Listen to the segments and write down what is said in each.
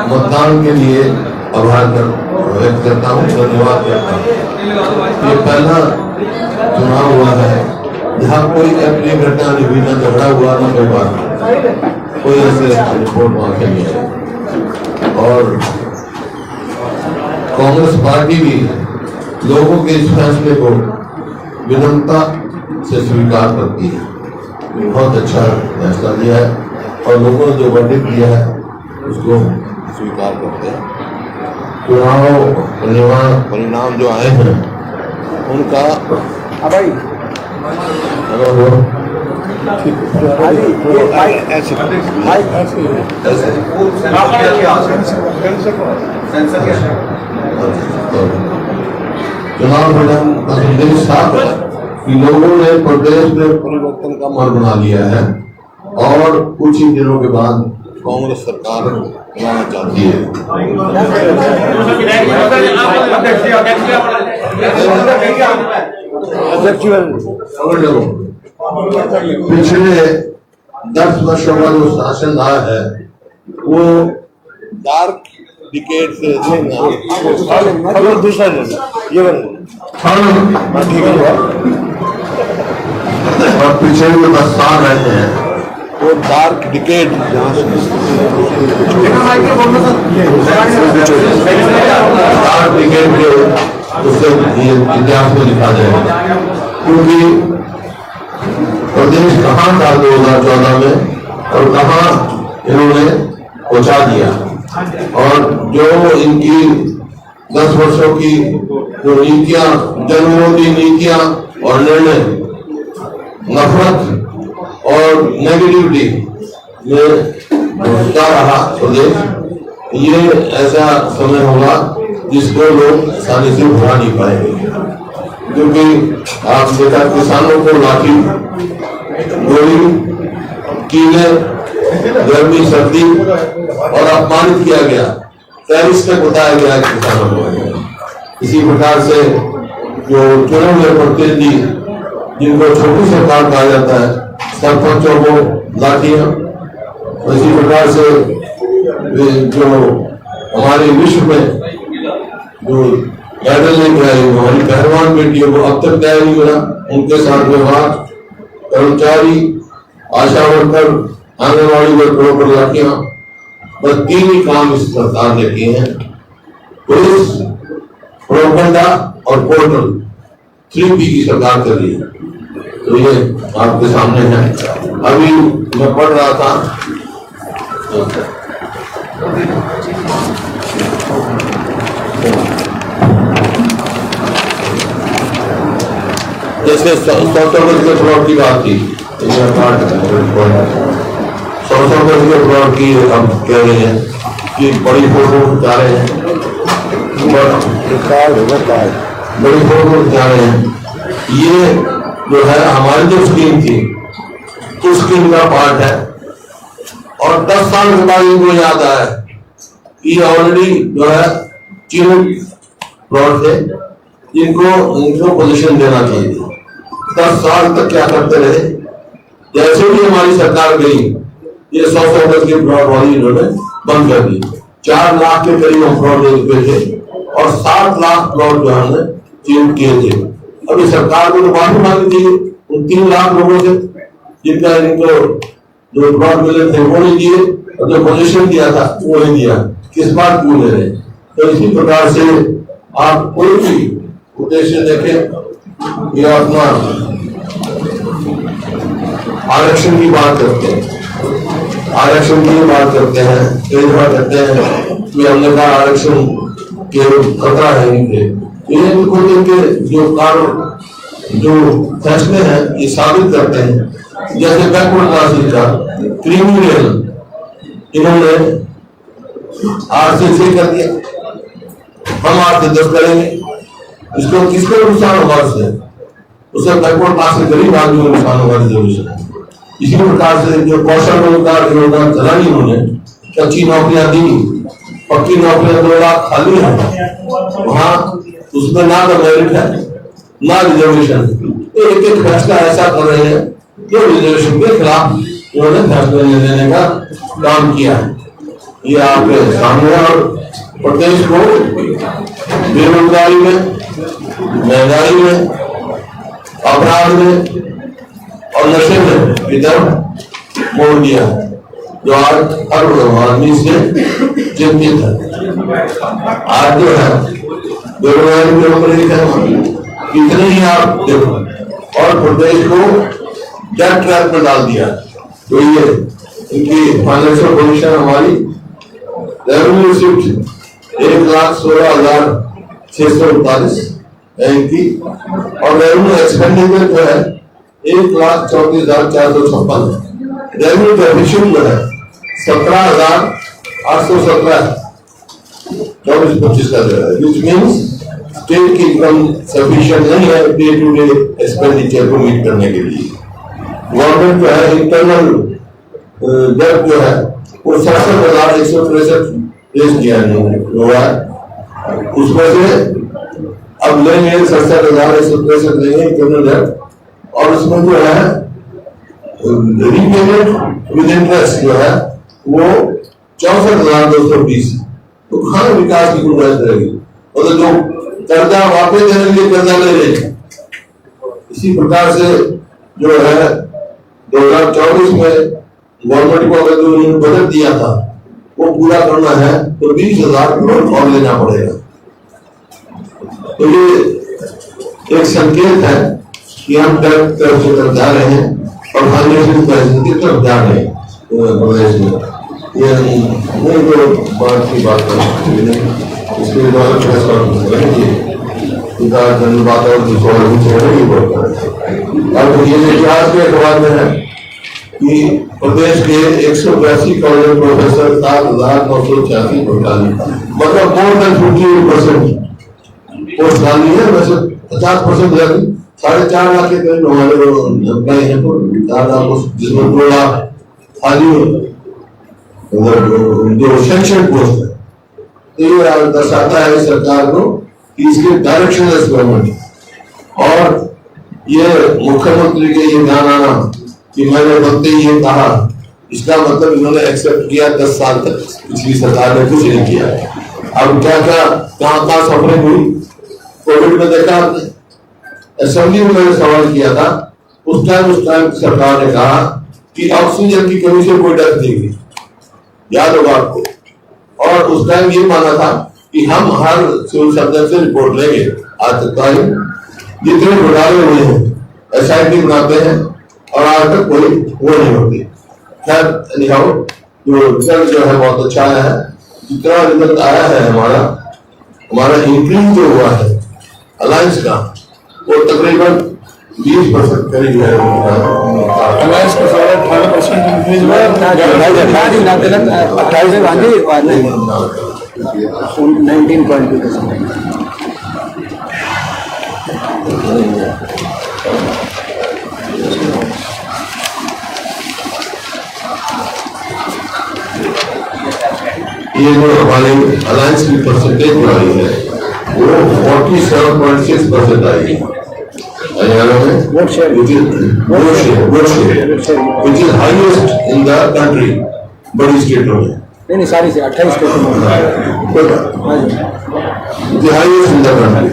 मतदान के लिए आभार व्यक्त करता हूँ, धन्यवाद करता हूँ। ये पहला चुनाव हुआ है जहाँ कोई अप्रिय घटना नहीं हुई, न झगड़ा हुआ, न कोई बात, कोई ऐसे रिपोर्ट वहाँ के नहीं है। और कांग्रेस पार्टी भी लोगों के इस फैसले को विनम्रता से स्वीकार करती है। बहुत अच्छा फैसला लिया है और लोगों ने जो वर्डिक्ट दिया है उसको स्वीकार करते हैं। चुनाव परिणाम जो आए हैं उनका चुनाव परिणाम का संदेश साफ है कि लोगों ने प्रदेश में परिवर्तन का मन बना लिया है और कुछ ही दिनों के बाद कांग्रेस सरकार बनाना चाहती है। पिछले 10 वर्षों का जो शासन रहा है वो डार्क डिकेड से दूसरा और पिछले जो 10 साल रहे हैं वो डार्क डिकेड के उससे इतिहास में लिखा जाएगा, क्योंकि प्रदेश कहाँ था 2014 में और कहाँ इन्होंने पहुंचा दिया। और जो इनकी 10 वर्षों की जो नीतियां, जनविरोधी नीतियां और निर्णय नफरत और नेगेटिविटी में घुसता रहा प्रदेश, ये ऐसा समय होगा जिसको लोग आसानी से भुला नहीं पाएंगे। क्योंकि आप देखा किसानों को लाठी, गोली, कीले, गर्मी, सर्दी और अपमानित किया गया, टेररिस्ट तक बताया गया किसानों को। इसी प्रकार से जो चुने हुए प्रतिनिधि जिनको छोटी सरकार कहा जाता है, सरपंचों को लाठियां, इसी प्रकार से जो हमारे विश्व में जो मेडल लेके आई हमारी पहलवान बेटियों को अब तक तय नहीं मिला, उनके साथ व्यवहार, कर्मचारी, आशा वर्कर, आंगनवाड़ी वर्करों पर लाठियां, बस 3 ही काम इस सरकार ने किए हैं। पुलिस, प्रोपेगेंडा और पोर्टल 3P की सरकार कर रही है। तो ये आपके सामने है। अभी मैं पढ़ रहा था जैसे 100 गज के प्लॉट की बात थी, 100 गज के प्लॉट की हम कह रहे हैं कि बड़ी फोटो खिंचा रहे हैं, बड़ी फोटो खिंचा रहे हैं। ये जो है हमारी जो स्कीम थी उस स्कीम का पार्ट है। और 10 साल के बाद इनको याद आया कि ऑलरेडी जो है चिन्ह प्लॉट थे इनको पोजीशन देना चाहिए। 10 साल तक क्या करते रहे, जैसे भी हमारी सरकार गई ये 100 गज के प्लॉट वाली इन्होंने बंद कर दी। 4 लाख के करीब हम प्लॉट दे चुके थे और 7 लाख प्लॉट जो हमने चिन्ह किए थे। अभी सरकार को तो माफी मांगी थी उन 3 लाख लोगों से जिनका इनको जो प्लॉट मिले थे वो नहीं दिए और जो पोजीशन दिया था वो नहीं दिया। किस बात क्यों ले रहे? तो इसी प्रकार से आप कोई भी उद्देश्य देखें, ये अपना आरक्षण की बात करते हैं, आरक्षण की बात करते हैं, कई बार कहते हैं कि हमने कहा आरक्षण के खतरा है इनके। ये इनको लेके जो फैसले हैं ये साबित करते हैं। जैसे बैकवर्ड क्लासेस का क्रिमिनल इन्होंने 8 से 6 कर दिया, हम 8 से 10 करेंगे। इसको किसको नुकसान होगा? उससे बैकवर्ड क्लास के गरीब आदमी को नुकसान होगा रिजर्वेशन। इसी प्रकार से जो कौशल रोजगार योजना चलाई उन्होंने, कच्ची नौकरियां दी, पक्की नौकरियां 2 लाख खाली है, वहां उसमें ना तो मेरिट है ना रिजर्वेशन। एक एक फैसला ऐसा कर रहे हैं जो रिजर्वेशन के खिलाफ उन्होंने फैसला लेने का काम किया है। ये आपके सामने। और प्रदेश को बेरोजगारी में, महंगाई में, अपराध में और नशे में इधर मोड़ दिया, जो आज हर आदमी से चिंतित है। आज जो है बेरोजगारी के ऊपर कितने ही आप देखो, और प्रदेश को डेट ट्रैप में डाल दिया। तो ये इनकी फाइनेंशियल पोजीशन हमारी रेवेन्यू रिसिप्ट 1,16,639 है इनकी, और रेवेन्यू एक्सपेंडिचर जो है 1,34,456 है। रेवेन्यू डेफिसिट जो है 17,817 24-25 का जो है, विच मीन्स स्टेट की इनकम सफिशिएंट नहीं है डे टू डे एक्सपेंडिचर को मीट करने के लिए। गवर्नमेंट जो है इंटरनल डेट जो है वो 67,163 पेश किया हुआ है। उसमें से अब लेंगे 67,163 लेंगे इंटरनल डेट, और उसमें जो है रीपेमेंट विद इंटरेस्ट जो है वो 64,220। तो कहाँ विकास की गुंजाइश रहेगी? मतलब जो कर्जा वापस देने के लिए कर्जा ले रहे हैं। इसी प्रकार से जो है 2024 में गवर्नमेंट को अगर जो उन्होंने बजट दिया था वो पूरा करना है तो 20,000 करोड़ और लेना पड़ेगा। तो ये एक संकेत है कि हम तरफ से तरफ जा रहे हैं और फाइनेंशियल क्राइसिस की तरफ जा रहे हैं प्रदेश में। ये नहीं तो बात की बात नहीं, इसके द्वारा फैसला बात और अब ये इतिहास के अखबार में है कि प्रदेश के 182 कॉलेज प्रोफेसर 7,986 घोटाले, मतलब मोर देन 50% पोस्ट खाली है। वैसे 50% जाती 4.5 लाख के करीब हमारे एम्प्लॉय हैं, तो 4 लाख जिसमें 2 लाख खाली जो सेक्शन पोस्ट है। तो ये दर्शाता है सरकार को कि इसके डायरेक्शनलेस गवर्नमेंट, और ये मुख्यमंत्री के ये ध्यान आना कि मैंने बनते ही ये कहा, इसका मतलब इन्होंने एक्सेप्ट किया 10 साल तक पिछली सरकार ने कुछ नहीं किया। अब क्या क्या कहाँ सफरिंग हुई कोविड में देखा आपने। असेंबली में मैंने सवाल किया था, उस टाइम सरकार ने कहा कि ऑक्सीजन की कमी से कोई डर नहीं, याद होगा आपको। और उस टाइम ये माना था कि हम हर सिविल सर्जन से रिपोर्ट लेंगे। आज तक जितने घोटाले हुए हैं SIT बनाते हैं और आज तक कोई वो नहीं होती। खैर जो रिजल्ट जो है बहुत अच्छा आया है। जितना रिजल्ट आया है हमारा इंक्रीज जो हुआ है अलायंस का वो तकरीबन 20% करीब है। अलायंस का 18% इंक्रीज हुआ है। 19.2%। ये जो हमारे अलायंस की परसेंटेज जो आई है वो 47.6% आई है हरियाणा में, which is highest in the country, बड़ी स्टेटों में। नहीं सारी से 28 स्टेटों में हाईएस्ट इन द कंट्री।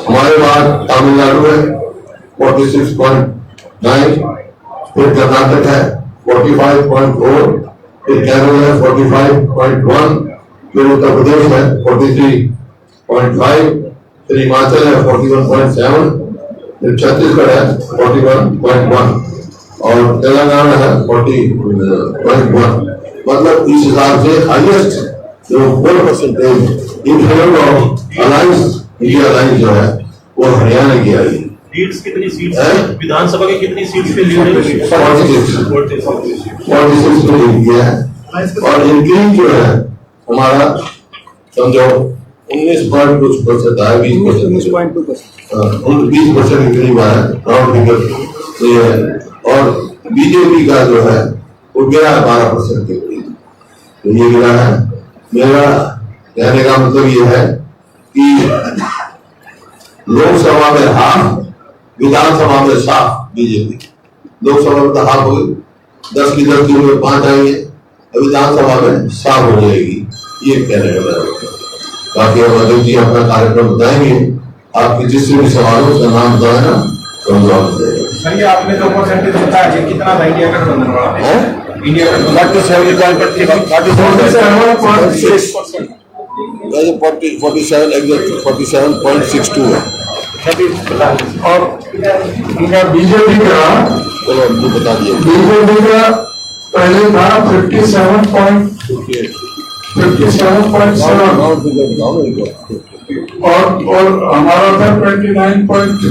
हमारे बाद तमिलनाडु है 46.9, फिर कर्नाटक है 45.4, फिर केरल है 45.1, फिर उत्तर प्रदेश है 43.5, फिर हिमाचल है 41.7, फिर छत्तीसगढ़ है 41.1 और तेलंगाना है 40.1। मतलब इस हिसाब से हाईएस्ट जो 4% in favour of alliance, India alliance जो है वो हरियाणा की आई। लीड्स कितनी सीट्स है? विधानसभा की कितनी सीट्स पे लीड है? 46 पे लीड किया है। और इंक्रीज जो है हमारा समझो 19% आया, 20% इंक्रीज हुआ है राउंड फिगर ये है। और बीजेपी का जो है वो गिरा है 12% के करीब, तो ये गिरा है। मेरा कहने का मतलब ये है कि लोकसभा में हाफ, विधानसभा में साफ बीजेपी। लोकसभा में तो हाफ हो गई, 10 की 10 में 5 आएंगे, विधानसभा में साफ हो जाएगी, ये कहने का मेरा मतलब। बाकी हम अध्यक्ष जी अपना कार्यक्रम बताएंगे, आपके जिससे भी सवाल हो उसका नाम बताए ना तो हम जवाब देंगे। सर ये आपने जो परसेंटेज बताया है कितना था इंडिया गठबंधन वाला? इंडिया गठबंधन 47.62 है। और इनका बीजेपी का, चलो हमको बता दिए। बीजेपी का पहले था 57.7 और हमारा था 29.1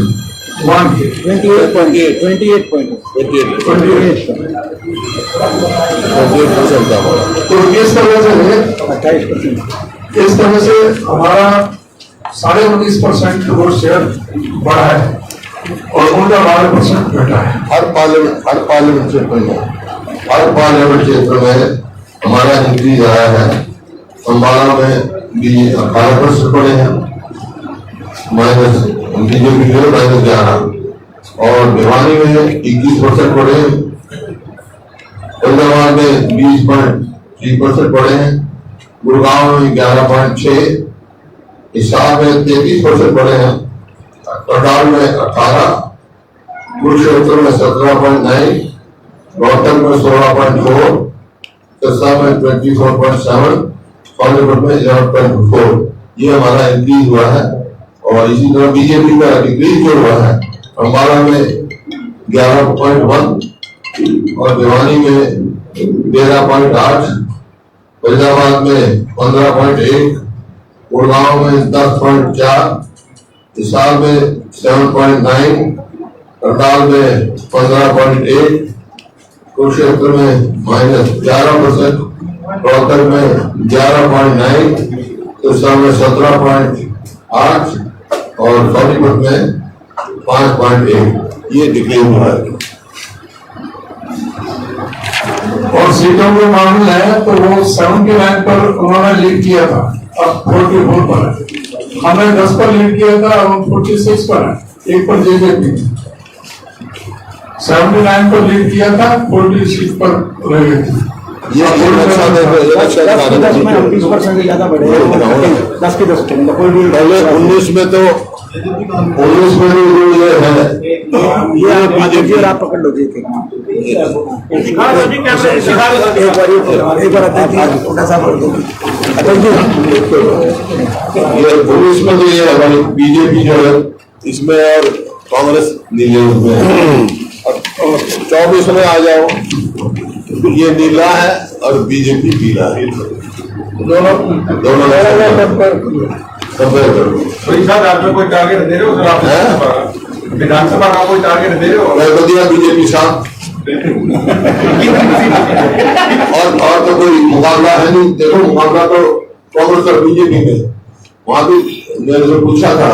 तो इस तरह से हमारा 19.5% वोट शेयर बढ़ा है और उनका 12% घटा है। हर पार्लियामेंट क्षेत्र में हमारा इंक्रीज आया है। अम्बाला में भी 18% पड़े हैं, माइनस बीजेपी के -11, और भिवानी में 21% पड़े हैं, फरीदाबाद में 20.3% पड़े हैं, गुड़गांव में 11.6, हिसार में 33% पड़े हैं, करनाल में 18, कुरुक्षेत्र में 17.9, रोहतक में 16.4, सिरसा में 24.7, सोनीपत में 11.4। ये हमारा इंक्रीज हुआ है। और इसी तरह बीजेपी का डिक्रीज जो हुआ है, अम्बाला में 11.1 और भिवानी में 13.8, फरीदाबाद में 15.1, गुड़गांव में 10.4, हिसार में 7.9, करनाल में 15.8, कुरुक्षेत्र में -11%, रोहतक में 11.9, सिरसा में 17.8 और सोनीपत में 5.1। ये डिक्लेयर हुआ है। और सीटों के मामले है तो वो 79 पर उन्होंने लीड किया था, अब 44 पर है। हमने 10 पर लीड किया था, अब 46 पर है, 1 पर जेजेपी। 79 पर लीड किया था, 40 सीट पर रह गए थे। ये इलेक्शन में 20% से ज्यादा बढ़े, 10 के 10 पहले 19 में तो ये है, ये बीजेपी और आप पकड़ लो जी एक बार छोटा सा ये 19 में तो ये हमारी बीजेपी जो है इसमें और कांग्रेस नीले में है। और 24 में आ जाओ, ये नीला है और बीजेपी पीला है, दोनों कंपेयर करो। वही साहब आप कोई टारगेट दे रहे हो सर? आप विधानसभा का कोई टारगेट दे रहे हो? मैं तो दिया बीजेपी साथ और तो कोई मुकाबला है नहीं। देखो मुकाबला तो कांग्रेस और बीजेपी में, वहां भी मैंने जो पूछा था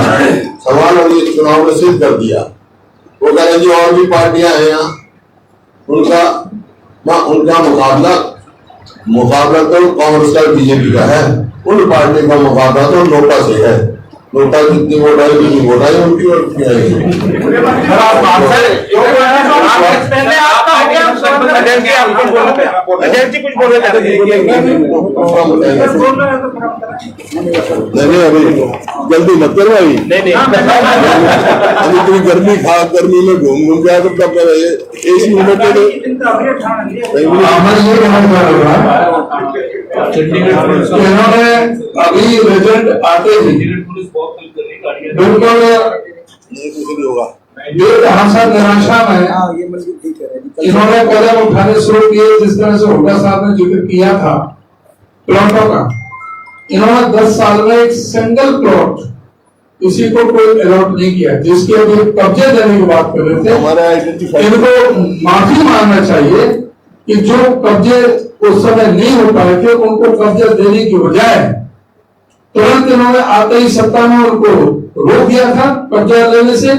सवाल और ये चुनाव में सिद्ध कर दिया। वो कह रहे जी और भी पार्टियां हैं यहाँ, उनका मुकाबला तो कांग्रेस का बीजेपी का है, उन पार्टी का मुकाबला तो नोटा से है। नोटा जितनी वोट आई उतनी वोट आई उनकी और क्या है। नहीं अभी जल्दी मत करो, अभी अभी तुम गर्मी में घूम के आए तो कब एसी में इन्होंने अभी रिजल्ट आते ही बिल्कुल होगा बेतहाशा निराशा में इन्होंने कदम उठाने शुरू किए। जिस तरह से हुड्डा साहब ने जिक्र किया था प्लॉटों का, इन्होंने 10 साल में एक सिंगल प्लॉट किसी को कोई अलॉट नहीं किया, जिसके अभी कब्जे देने की बात कर रहे थे। इनको माफी मांगना चाहिए कि जो कब्जे उस समय नहीं हो पाए थे उनको कब्जा देने की बजाय तुरंत इन्होंने आते ही सत्ता में उनको रोक दिया था कब्जा लेने से।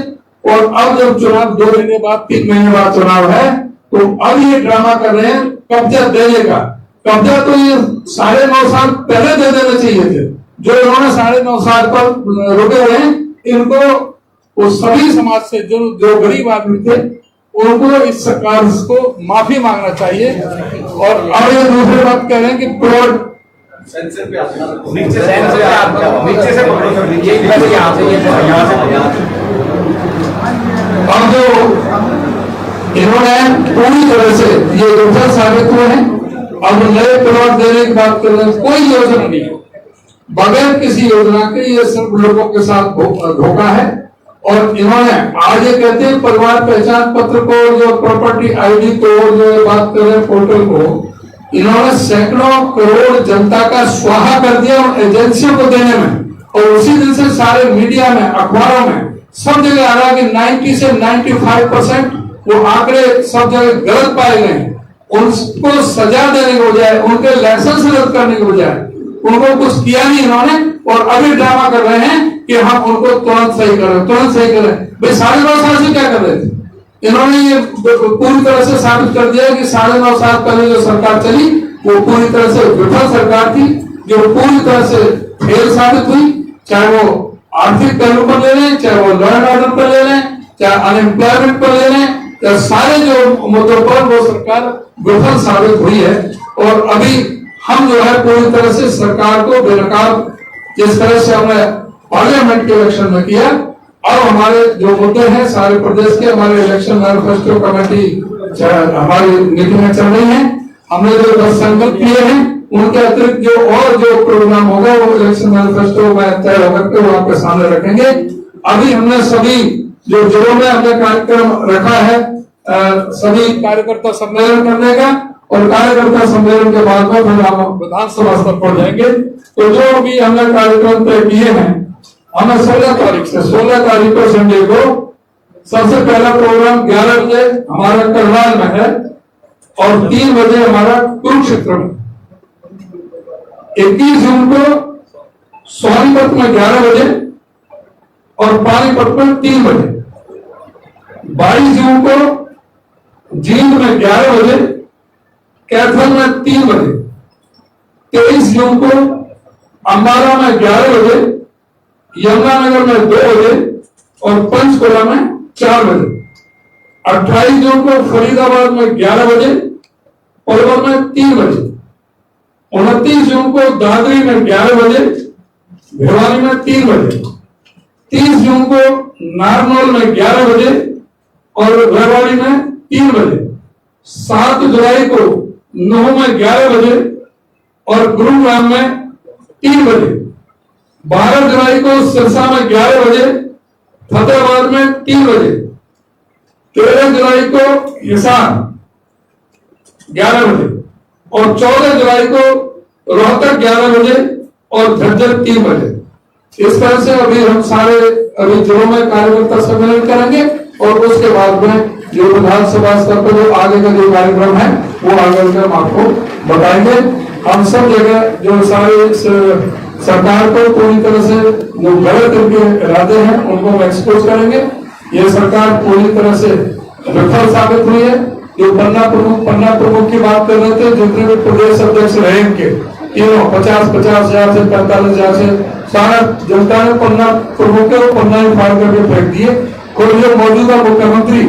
और अब जब चुनाव 2 महीने बाद 3 महीने बाद चुनाव है तो अब ये ड्रामा कर रहे हैं कब्जा देने का। कब्जा तो ये 9.5 साल पहले दे देने चाहिए थे। जो इन्होंने 9.5 साल पर रुके हुए हैं, इनको वो सभी समाज से जो गरीब आदमी थे उनको इस सरकार को माफी मांगना चाहिए। और अब ये दूसरी बात कह रहे हैं कि प्लॉट नीचे से पकड़ो सर, नीचे यहाँ से अब जो इन्होंने पूरी तरह से ये विफल साबित हुए हैं। अब नए प्लॉट देने की बात कर रहे हैं, कोई योजना नहीं है, बगैर किसी योजना के ये सिर्फ लोगों के साथ धोखा है। और इन्होंने आज ये कहते हैं परिवार पहचान पत्र को, जो प्रॉपर्टी आईडी को, जो बात कर रहे हैं पोर्टल को, इन्होंने सैकड़ों करोड़ जनता का स्वाहा कर दिया उन एजेंसियों को देने में। और उसी दिन से सारे मीडिया में, अखबारों में सब जगह आ रहा है कि 90 से 95% वो आंकड़े सब जगह गलत पाए गए हैं। उनको सजा देने के बजाय, उनके लाइसेंस रद्द करने के बजाय उनको कुछ किया नहीं इन्होंने, और अभी ड्रामा कर रहे हैं कि हम उनको तुरंत सही करें, तुरंत सही करें। भाई 9.5 साल से क्या कर रहे थे? इन्होंने ये पूरी तरह से साबित कर दिया कि 9.5 साल पहले जो सरकार चली वो पूरी तरह से विफल सरकार थी, जो पूरी तरह से फेल साबित हुई। चाहे वो आर्थिक पहलू पर ले लें, चाहे वो लॉ एंड ऑर्डर पर ले लें, चाहे अनएम्प्लॉयमेंट पर ले लें, या सारे जो मुद्दों पर वो सरकार विफल साबित हुई है। और अभी हम जो है पूरी तरह से सरकार को बेनकाब, जिस तरह से हमने पार्लियामेंट के इलेक्शन में किया, अब हमारे जो मुद्दे हैं सारे प्रदेश के, हमारे इलेक्शन मैनिफेस्टो कमेटी हमारी मीटिंगें चल रही हैं। हमने जो 10 संकल्प किए हैं उनके अतिरिक्त जो और जो प्रोग्राम होगा वो इलेक्शन मैनिफेस्टो में तय होकर के वो आपके सामने रखेंगे। अभी हमने सभी जो जिलों में हमने कार्यक्रम रखा है, सभी कार्यकर्ता सम्मेलन करने का, और कार्यकर्ता सम्मेलन के बाद में फिर हम विधानसभा स्तर पर जाएंगे। तो जो भी हमने कार्यक्रम तय किए हैं, हमें 16 तारीख को संडे को सबसे पहला प्रोग्राम 11 बजे हमारा करनाल में है, और 3 बजे हमारा कुरुक्षेत्र में। 21 जून को सोनीपत में 11 बजे और पानीपत में 3 बजे। 22 जून को जींद में 11 बजे, कैथल में 3 बजे। 23 जून को अंबाला में 11 बजे, यमुनानगर में 2 बजे और पंचकुला में 4 बजे। 28 जून को फरीदाबाद में 11 बजे, पलवल में 3 बजे। 29 जून को दादरी में 11 बजे, भिवानी में 3 बजे। 30 जून को नारनौल में 11 बजे और रेवाड़ी में 3 बजे। 7 जुलाई को नूह में 11 बजे और गुरुग्राम में 3 बजे। 12 जुलाई को सिरसा में 11 बजे, फतेहाबाद में 3 बजे। 13 जुलाई को हिसार 11 बजे और 14 जुलाई को रोहतक 11 बजे और झज्जर 3 बजे। इस तरह से अभी हम सारे जिलों में कार्यकर्ता सम्मेलन करेंगे, और उसके बाद में जो विधानसभा स्तर पर जो आगे का जो कार्यक्रम है वो आगे हम आपको बताएंगे। हम सब जगह जो सारे सरकार को पूरी तरह से जो गलत इनके इरादे हैं उनको हम एक्सपोज करेंगे। ये सरकार पूरी तरह से विफल साबित हुई है। जो पन्ना प्रमुख की बात कर रहे थे, जितने भी प्रदेश अध्यक्ष रहे इनके तीनों 50-50 हजार से 45 हजार से सारा जनता ने पन्ना प्रमुख के पन्ना ही फाड़ करके फेंक दिए। और जो मौजूदा मुख्यमंत्री,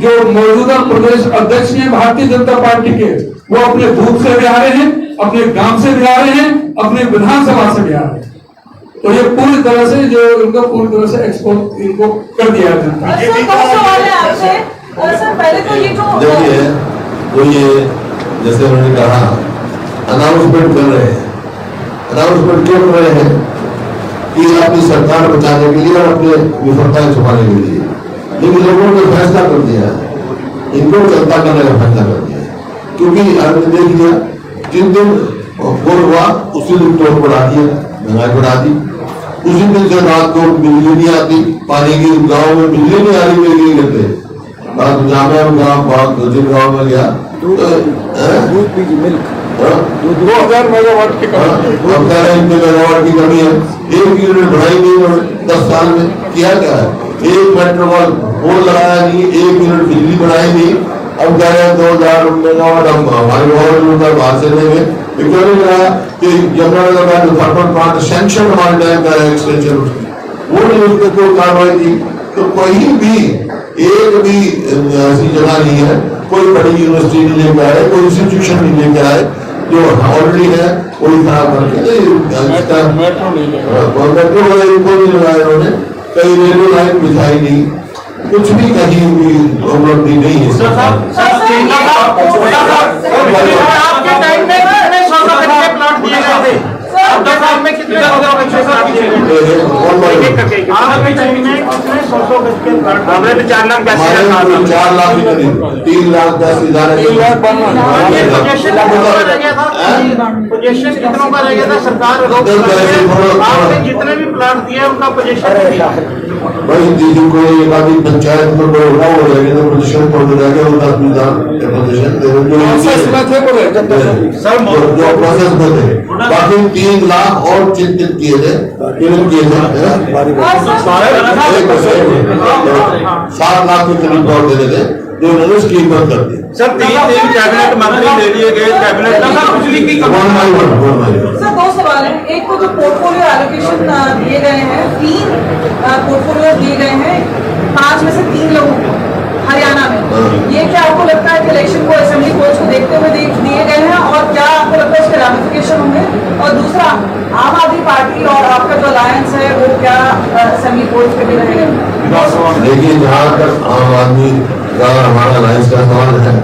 जो मौजूदा प्रदेश अध्यक्ष हैं भारतीय जनता पार्टी के, वो अपने बूथ से भी आ रहे हैं, अपने गांव से भी आ रहे हैं, अपने विधानसभा से भी आ रहे हैं। तो ये पूरी तरह से जो इनको पूरी तरह से एक्सपोज इनको कर दिया जाता है। देखिए, तो ये जैसे उन्होंने कहा अनाउंसमेंट कर रहे हैं, अनाउंसमेंट क्यों कर रहे हैं कि अपनी सरकार बचाने के लिए और अपने विफलताएं छुपाने के लिए। लेकिन लोगों ने फैसला कर दिया है, इनको जनता करने का फैसला कर दिया है। क्योंकि आपने देख लिया, जिन दिन वोट हुआ उसी दिन टोल बढ़ा दिया, महंगाई बढ़ा दी। उसी दिन से रात को बिजली नहीं आती, पानी की गाँव में बिजली नहीं आ रही, बिजली करते जामिया गाँव जिन गाँव में गया 2000 मेगावाट की कमी है। 1 यूनिट बढ़ाई नहीं 10 साल में, किया क्या है? 1 मेट्रो पोल लगाया नहीं, 1 यूनिट बिजली बढ़ाई नहीं। अब कह रहे हैं 2000 मेगावाट हम हमारे गवर्नमेंट बाहर से देंगे। क्यों नहीं कहा कि यमुनानगर का जो थर्मल प्लांट सैंक्शन हमारे टाइम का है एक्सटेंशन, वो नहीं उसको कोई कार्रवाई की। तो कोई भी एक भी ऐसी जगह नहीं है, कोई बड़ी यूनिवर्सिटी नहीं लेके आए, कोई इंस्टीट्यूशन नहीं लेके आए, जो ऑलरेडी है वही खराब करके मेट्रो नहीं लगाया उन्होंने, कहीं रेलवे लाइन बिछाई नहीं, कुछ भी कहीं भी उपलब्धि नहीं है। आपके टाइम में कितने सौ के प्लॉट दिए गए थे? आपके टाइम में कितने आपके टाइम में कितने 100 गज के प्लॉट? हमने तो 4 लाख 4 लाख ही करीब 3 लाख 10,000 पोजीशन कितनों का रह गया था? सरकार आपने जितने भी प्लॉट दिए उनका पोजीशन भाई दीदी को एक आदमी पंचायत में बड़ा हो जाएगा तो पोजीशन पड़ जाएगा, वो 10,000 पोजीशन जो प्रोसेस में थे, बाकी 3 लाख और चिन्हित किए थे, 7 लाख के करीब और देने थे, जो उन्होंने स्कीम बंद कर दी। सर 3 कैबिनेट मंत्री ले लिए गए, कैबिनेट बिजली की सर 2 सवाल है। एक तो जो पोर्टफोलियो एलोकेशन दिए गए हैं, 3 पोर्टफोलियो दिए गए हैं, 5 में से 3 लोगों को हरियाणा में, ये क्या आपको लगता है कि इलेक्शन को असेंबली कोच को देखते हुए दिए गए हैं, और क्या आपको लगता है इसके रैमिफिकेशन होंगे? और दूसरा, आम आदमी पार्टी और आपका जो अलायंस है वो क्या असेंबली कोच पे भी रहेगा? देखिए, जहाँ तक आम आदमी का हमारा अलायंस का सवाल है,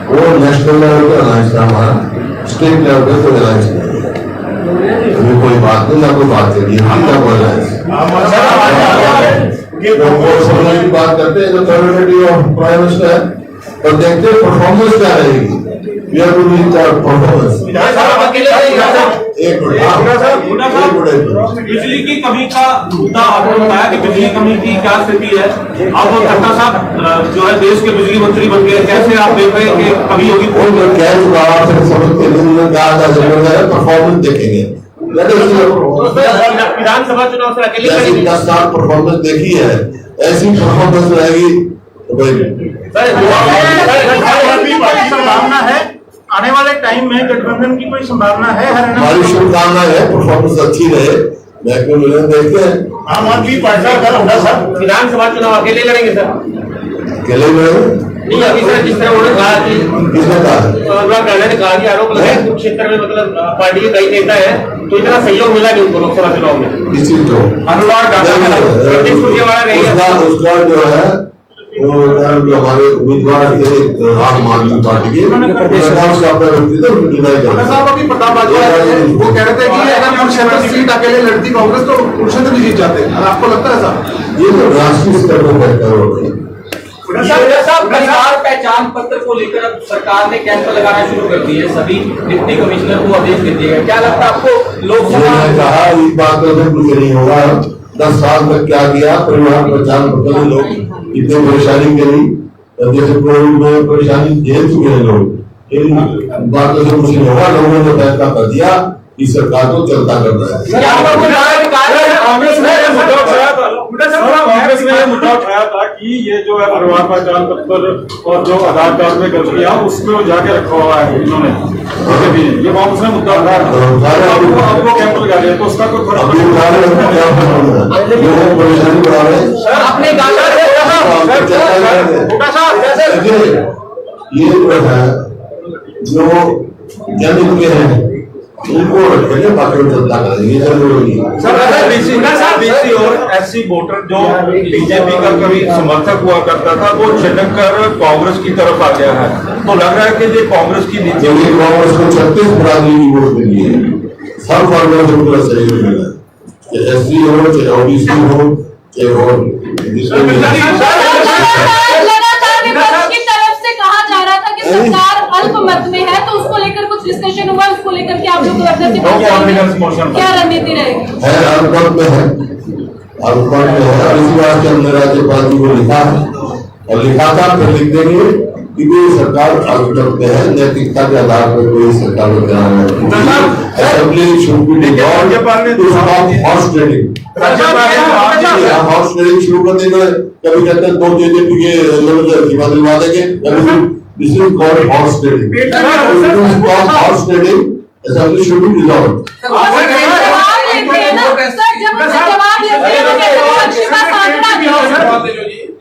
वो नेशनल लेवल पे अलायंस था, हमारा स्टेट लेवल पे कोई अलायंस नहीं है, अभी कोई बात नहीं, ना कोई बात करिए, हम ना कोई अलायंस की बात करते हैं, जो कैबिनेट ऑफ प्राइम मिनिस्टर है, पर देखते हैं परफॉर्मेंस क्या रहेगी। We have to reach our performance. बिजली की कमी का मुद्दा आपने बताया कि बिजली कमी की क्या स्थिति है। अब खट्टर साहब जो है देश के बिजली मंत्री बन गए, कैसे आप देख रहे हैं कि कमी होगी? मैं कह चुका आपसे समझ के लिए कहा था, जब परफॉर्मेंस देखेंगे, विधानसभा चुनाव से अकेले जैसी 10 साल परफॉर्मेंस देखी है, ऐसी परफॉर्मेंस रहेगी तो भाई संभावना है आने वाले टाइम में गठबंधन की कोई संभावना है? हमारी शुभकामना है परफॉर्मेंस अच्छी रहे, महकमे मिलन देखते हैं। आम आदमी पार्टी विधानसभा चुनाव अकेले लड़ेंगे सर? अकेले में नहीं, अभी सर जिस तरह उन्होंने कहा कि किसने कहा ने कहा कि आरोप लगा कि क्षेत्र में मतलब पार्टी के कई नेता है, तो इतना सहयोग मिला नहीं उनको लोकसभा चुनाव में। किस चीज को उसका जो है वो हमारे उम्मीदवार थे आम आदमी पार्टी के, साहब अभी प्रताप बाजवा वो कह रहे थे कि अगर कुरुक्षेत्र सीट अकेले लड़ती कांग्रेस तो कुरुक्षेत्र भी जीत जाते हैं, आपको लगता है साहब? ये तो राष्ट्रीय स्तर पर बेहतर हो गई। परिवार पहचान पत्र को लेकर अब सरकार ने कैंप लगाना शुरू कर दिए, सभी डिप्टी कमिश्नर को आदेश दे दिए गए, क्या लगता है आपको? लोकसभा मैंने कहा इस बात का कुछ नहीं होगा, 10 साल तक क्या किया, परिवार पहचान पत्र में लोग इतने परेशानी करी, जैसे कोविड में परेशानी झेल चुके हैं लोग, इन बातों से कुछ नहीं होगा। लोगों ने फैसला कर दिया इस सरकार को चलता करना है। कांग्रेस ने यह मुद्दा उठाया था कि ये जो है परिवार पहचान पत्र और जो आधार कार्ड में गलतियां उसमें वो जाके रखा हुआ है इन्होंने, ये कांग्रेस ने मुद्दा उठाया, आपको कैंप लगा दिया, तो उसका कोई फर्क परेशानी बढ़ा रहे हैं। ये जो है जो जन के हैं उनको रखेंगे, बाकी जनता करेंगे, जरूरी है। सर बीसी और एससी वोटर जो बीजेपी का कभी समर्थक हुआ करता था वो छिटक कर कांग्रेस की तरफ आ गया है, तो लग रहा है कि ये कांग्रेस की नीति कांग्रेस को 36 बरादरी की वोट मिली है, सब फॉर्मूला से पूरा सहयोग मिला, चाहे एससी हो, चाहे ओबीसी हो, चाहे और सरकार अल्पमत में है, तो उसको लेकर कुछ डिस्कशन हुआ, उसको लेकर के आप लोग क्या रणनीति रहेगी? है अल्पमत में है, अल्पमत में है, और इसी बात से हमने राज्यपाल जी को लिखा और लिखा था, फिर लिख देंगे कि कोई सरकार अल्पमत में है, नैतिकता के आधार पर कोई सरकार को ध्यान है। Assembly should be devolved to stop horse trading. Horse trading शुरू कर देंगे, कभी कहते हैं 2 जेजेपी के लोग दिवा दिलवा देंगे, this is called horse trading. To stop horse trading, assembly should be dissolved. जवाब लेते हैं ना सर, जब जवाब लेते हैं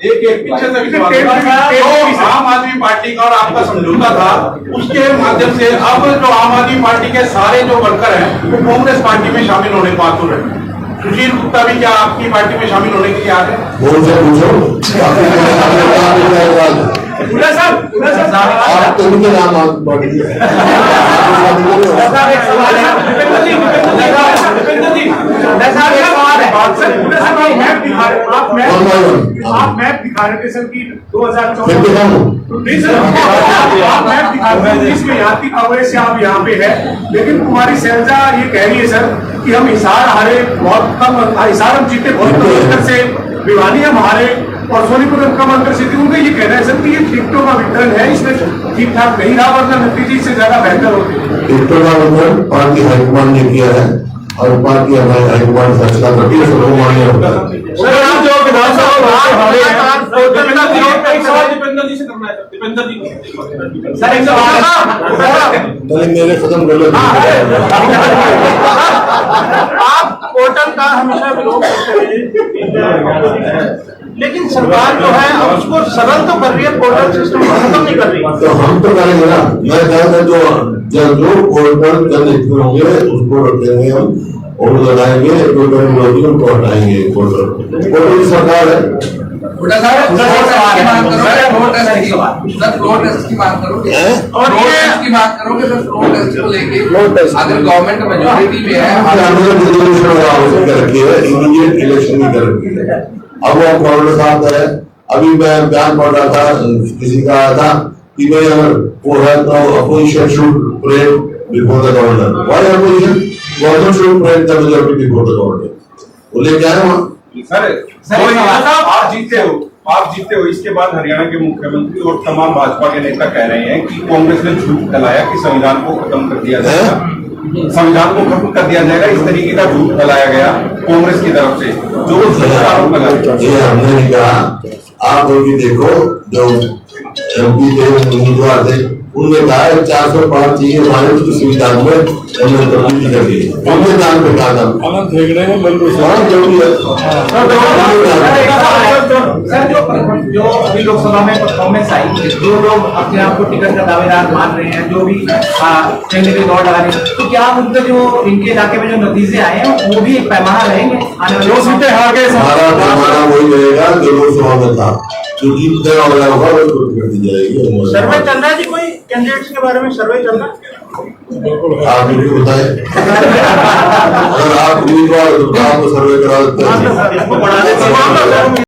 एक पीछे से विश्वास जो आम आदमी पार्टी का और आपका समझौता था, उसके माध्यम से अब जो आम आदमी पार्टी के सारे जो वर्कर हैं वो कांग्रेस पार्टी में शामिल होने को आतुर है। सुशील गुप्ता भी क्या आपकी पार्टी में शामिल होने के लिए आ गए? आप तो उनके नाम आप बढ़ आप मैप दिखा रहे थे सर की 2014 आप मैप दिखा रहे थे, इसमें यहाँ की कवरेज से आप यहाँ पे है, लेकिन कुमारी शैलजा ये कह रही है सर कि हम हिसार हारे बहुत कम, हिसार हम जीते बहुत कम अंतर से, भिवानी हम हारे और सोनीपुर हम कम अंतर से। उनका ये कहना है सर कि ये टिकटों का वितरण है, इसमें ठीक ठाक नहीं रहा, वरना नतीजे इससे ज्यादा बेहतर होते। टिकटों का वितरण पार्टी हाईकमान ने किया है और पार्टी हमारे हाईकमान फैसला करती है, सब मान्य होता है। दीपेंद्र जी से करना है, दीपेंद्र जी पहले मेरे खत्म कर लो। आप पोर्टल का हमेशा विरोध करते हैं, लेकिन सरकार जो है अब उसको सरल तो कर रही है, पोर्टल सिस्टम खत्म नहीं कर रही। तो हम तो करेंगे ना, मैं कहता जो पोर्टल करने होंगे उसको रखेंगे हम और लगाएंगे, जो टेक्नोलॉजी उनको हटाएंगे। पोर्टल की सरकार है। अगर गवर्नमेंट मेजोरिटी में है, इमीडिएट इलेक्शन भी कर रखी है। अब वो कांग्रेस साहब है, अभी मैं बयान पढ़ रहा था, किसी का आया था कि भाई अगर वो है तो opposition should parade before the governor. Why opposition? Governor should parade the majority before the governor. वो लेके आए वहां। आप जीते हो, इसके बाद हरियाणा के मुख्यमंत्री और तमाम भाजपा के नेता कह रहे हैं कि कांग्रेस ने झूठ फैलाया कि संविधान को खत्म कर दिया जाएगा, संविधान को खत्म कर दिया जाएगा, इस तरीके का झूठ फैलाया गया कांग्रेस की तरफ से, जो आरोप लगाया। ये हमने नहीं कहा। आप लोग भी देखो, जो एमपी थे उम्मीदवार थे, उनने कहा 405 चाहिए हमारे संविधान में, हमने तब्दीली कर दी। उनके नाम पे कहा था जरूरी है। सर जो अभी लोकसभा में परफॉर्मेंस आई, जो लोग अपने आप को टिकट का दावेदार मान रहे हैं, जो भी चलने के दौड़ लगा रहे हैं, तो क्या उनके जो इनके इलाके में जो नतीजे आए हैं वो भी एक पैमाना रहेंगे आने वाले? 2 सीटें हार गए। हमारा पैमाना वही रहेगा जो लोकसभा में था, जो जीतने वाला होगा वो कर दी जाएगी। सर्वे चल रहा है जी, कोई कैंडिडेट्स के बारे में सर्वे चल रहा है? आप मुझे बताएं, अगर आप उम्मीदवार तो आपको सर्वे करा देते हैं।